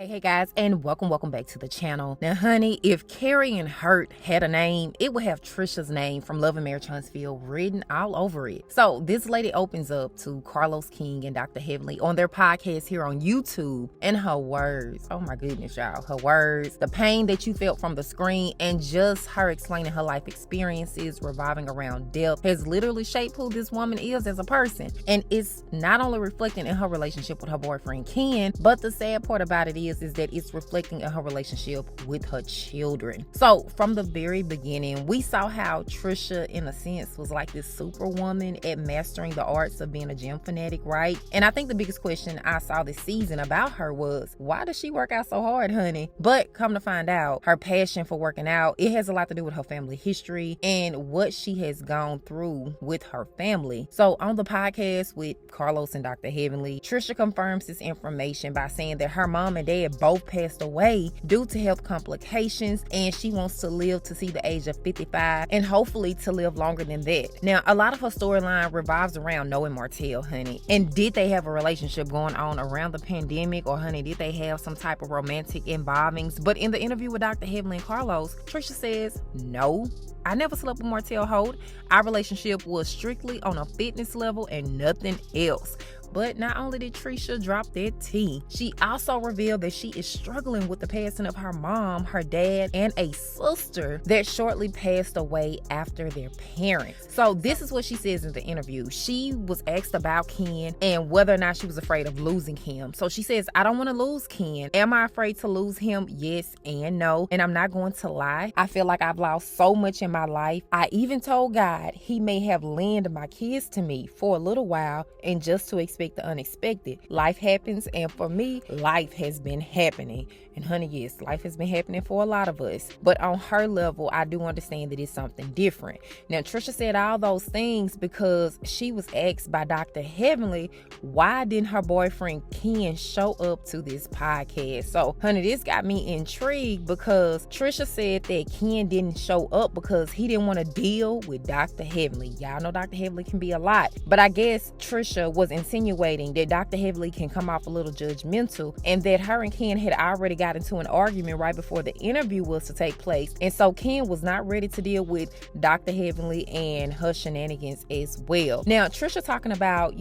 Hey guys, and welcome back to the channel. Now honey, if Carrie and Hurt had a name, it would have Trisha's name from Love and Marriage Huntsville written all over it. So this lady opens up to Carlos King and Dr. Heavenly on their podcast here on YouTube, and her words, oh my goodness y'all, her words, the pain that you felt from the screen, and just her explaining her life experiences revolving around death has literally shaped who this woman is as a person. And it's not only reflecting in her relationship with her boyfriend Ken, but the sad part about it is that it's reflecting in her relationship with her children. So from the very beginning, we saw how Trisha, in a sense, was like this superwoman at mastering the arts of being a gym fanatic, right? And I think the biggest question I saw this season about her was, why does she work out so hard, honey? But come to find out, her passion for working out, it has a lot to do with her family history and what she has gone through with her family. So on the podcast with Carlos and Dr. Heavenly, Trisha confirms this information by saying that her mom and dad both passed away due to health complications, and she wants to live to see the age of 55 and hopefully to live longer than that. Now, a lot of her storyline revolves around knowing Martel, honey. And did they have a relationship going on around the pandemic, or honey, did they have some type of romantic involvings? But in the interview with Dr. Heavenly and Carlos, Trisha says, no, I never slept with Martel Holt. Our relationship was strictly on a fitness level and nothing else. But not only did Tricia drop that tea, she also revealed that she is struggling with the passing of her mom, her dad, and a sister that shortly passed away after their parents. So this is what she says in the interview. She was asked about Ken and whether or not she was afraid of losing him. So she says, I don't want to lose Ken. Am I afraid to lose him? Yes and no. And I'm not going to lie. I feel like I've lost so much in my life. I even told God he may have lent my kids to me for a little while and just to expect the unexpected. Life happens, and for me, life has been happening. And honey, yes, life has been happening for a lot of us. But on her level, I do understand that it's something different. Now, Trisha said all those things because she was asked by Dr. Heavenly, why didn't her boyfriend Ken show up to this podcast? So, honey, this got me intrigued because Trisha said that Ken didn't show up because he didn't want to deal with Dr. Heavenly. Y'all know Dr. Heavenly can be a lot. But I guess Trisha was insinuating that Dr. Heavenly can come off a little judgmental, and that her and Ken had already got into an argument right before the interview was to take place. And so Ken was not ready to deal with Dr. Heavenly and her shenanigans as well. Now, Trisha talking about,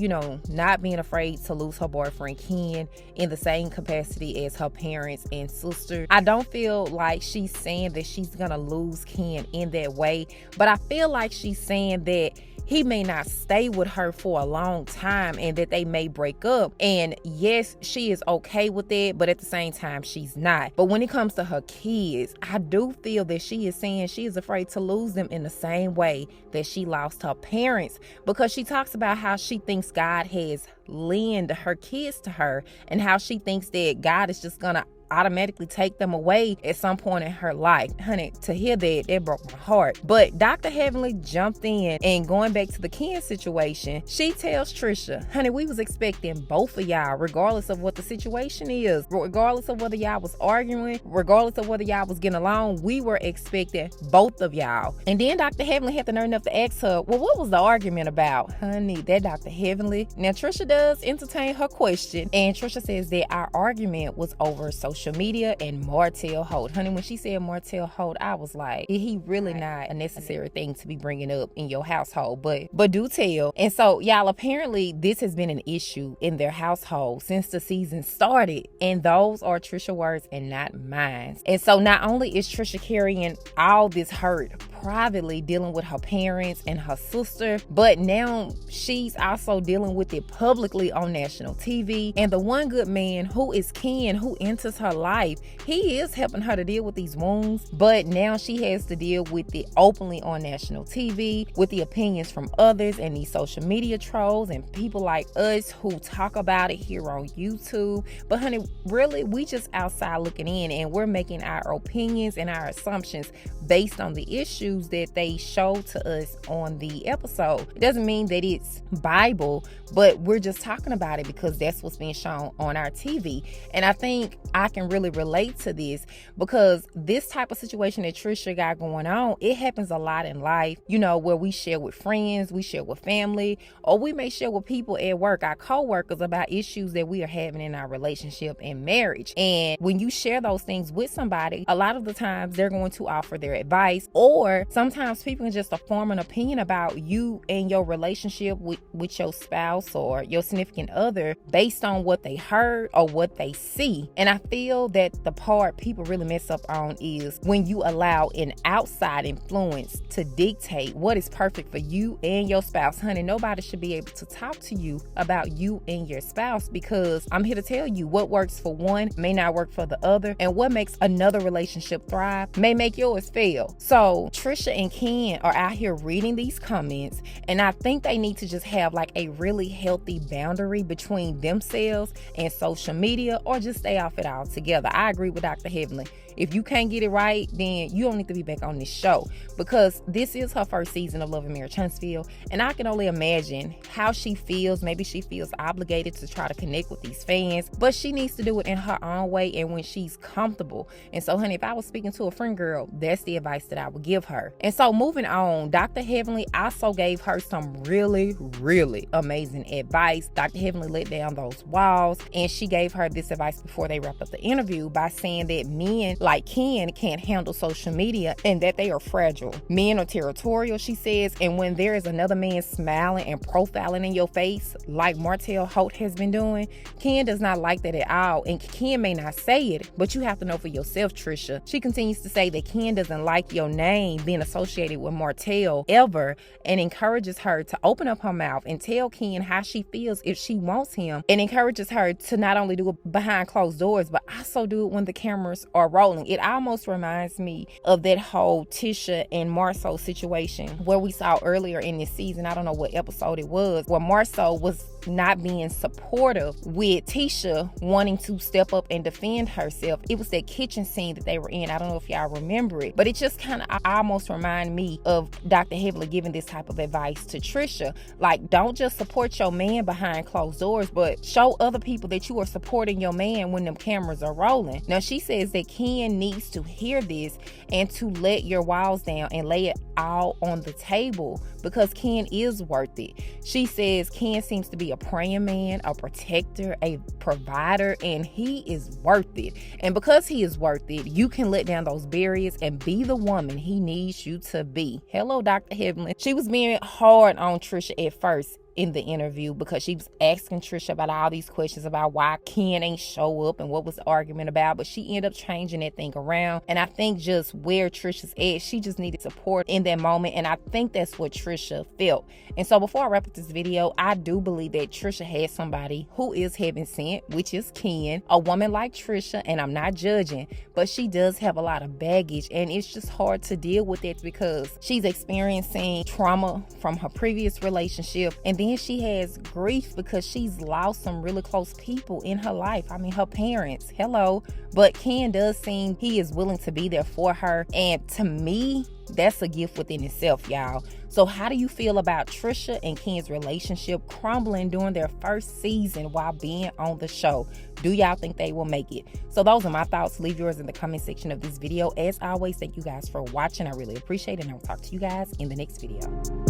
not being afraid to lose her boyfriend Ken in the same capacity as her parents and sister. I don't feel like she's saying that she's gonna lose Ken in that way, but I feel like she's saying that he may not stay with her for a long time and that they may break up. And yes, she is okay with that, but at the same time, she's not. But when it comes to her kids, I do feel that she is saying she is afraid to lose them in the same way that she lost her parents, because she talks about how she thinks God has lent her kids to her and how she thinks that God is just gonna automatically take them away at some point in her life. Honey, to hear that broke my heart. But Dr. Heavenly jumped in, and going back to the Ken situation, she tells Trisha, honey, we was expecting both of y'all, regardless of what the situation is, regardless of whether y'all was arguing, regardless of whether y'all was getting along, we were expecting both of y'all. And then Dr. Heavenly had the nerve enough to ask her, well, what was the argument about? Honey, that Dr. Heavenly. Now Trisha does entertain her question, and Trisha says that our argument was over social media and Martel Holt. Honey, when she said Martel Holt, I was like, he really not a necessary thing to be bringing up in your household, but do tell. And so y'all, apparently this has been an issue in their household since the season started, and those are Trisha words and not mine. And so not only is Trisha carrying all this hurt privately, dealing with her parents and her sister, but now she's also dealing with it publicly on national TV. And the one good man, who is Ken, who enters her life, he is helping her to deal with these wounds, but now she has to deal with it openly on national TV, with the opinions from others and these social media trolls and people like us who talk about it here on YouTube. But honey, really, we just outside looking in, and we're making our opinions and our assumptions based on the issue issues that they show to us on the episode. It doesn't mean that it's Bible, but we're just talking about it because that's what's being shown on our TV. And I think I can really relate to this because this type of situation that Trisha got going on, it happens a lot in life, you know, where we share with friends, we share with family, or we may share with people at work, our co-workers, about issues that we are having in our relationship and marriage. And when you share those things with somebody, a lot of the times they're going to offer their advice, or sometimes people can just form an opinion about you and your relationship with your spouse or your significant other based on what they heard or what they see. And I feel that the part people really mess up on is when you allow an outside influence to dictate what is perfect for you and your spouse. Honey, nobody should be able to talk to you about you and your spouse, because I'm here to tell you what works for one may not work for the other, and what makes another relationship thrive may make yours fail. So Trisha and Ken are out here reading these comments, and I think they need to just have like a really healthy boundary between themselves and social media, or just stay off it altogether. I agree with Dr. Heavenly. If you can't get it right, then you don't need to be back on this show, because this is her first season of Love and Marriage Huntsville, and I can only imagine how she feels. Maybe she feels obligated to try to connect with these fans, but she needs to do it in her own way and when she's comfortable. And so, honey, if I was speaking to a friend girl, that's the advice that I would give her. And so moving on, Dr. Heavenly also gave her some really, really amazing advice. Dr. Heavenly let down those walls, and she gave her this advice before they wrapped up the interview by saying that men like Ken can't handle social media and that they are fragile. Men are territorial, she says, and when there is another man smiling and profiling in your face like Martel has been doing, Ken does not like that at all. And Ken may not say it, but you have to know for yourself, Trisha. She continues to say that Ken doesn't like your name being associated with Martel ever, and encourages her to open up her mouth and tell Ken how she feels if she wants him, and encourages her to not only do it behind closed doors, but also do it when the cameras are rolling. It almost reminds me of that whole Tisha and Marceau situation where we saw earlier in this season, I don't know what episode it was, where Marceau was not being supportive with Tisha wanting to step up and defend herself. It was that kitchen scene that they were in. I don't know if y'all remember it, but it just kind of almost reminded me of Dr. Heavenly giving this type of advice to Trisha. Like, don't just support your man behind closed doors, but show other people that you are supporting your man when them cameras are rolling. Now, she says that Ken needs to hear this and to let your walls down and lay it all on the table, because Ken is worth it. She says Ken seems to be a praying man, a protector, a provider, and he is worth it. And because he is worth it, you can let down those barriers and be the woman he needs you to be. Hello, Dr. Heavenly. She was being hard on Trisha at first in the interview because she was asking Trisha about all these questions about why Ken ain't show up and what was the argument about, but she ended up changing that thing around. And I think just where Trisha's at, she just needed support in that moment, and I think that's what Trisha felt. And so before I wrap up this video, I do believe that Trisha had somebody who is heaven sent, which is Ken, a woman like Trisha, and I'm not judging, but she does have a lot of baggage, and it's just hard to deal with it because she's experiencing trauma from her previous relationship, and then she has grief because she's lost some really close people in her life. I mean, her parents, hello. But Ken does seem he is willing to be there for her, and to me, that's a gift within itself, y'all. So how do you feel about Trisha and Ken's relationship crumbling during their first season while being on the show? Do y'all think they will make it? So those are my thoughts. Leave yours in the comment section of this video. As always, thank you guys for watching. I really appreciate it, and I'll talk to you guys in the next video.